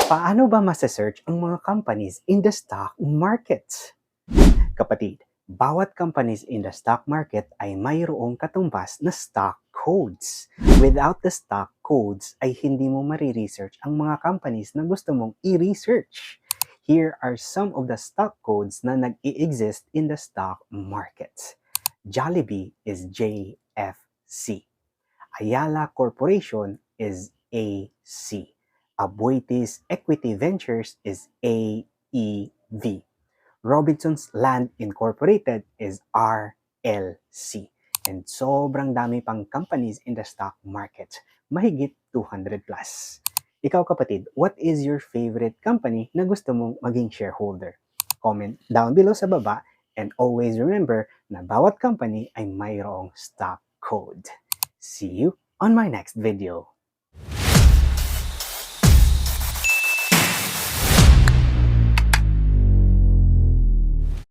Paano ba masa-search ang mga companies in the stock market? Kapatid, bawat companies in the stock market ay mayroong katumbas na stock codes. Without the stock codes ay hindi mo mariresearch ang mga companies na gusto mong i-research. Here are some of the stock codes na nag-i-exist in the stock market. Jollibee is JFC. Ayala Corporation is AC. Aboitiz Equity Ventures is AEV. Robinson's Land Incorporated is RLC. And sobrang dami pang companies in the stock market. Mahigit 200 plus. Ikaw kapatid, what is your favorite company na gusto mong maging shareholder? Comment down below sa baba and always remember na bawat company ay mayroong stock code. See you on my next video.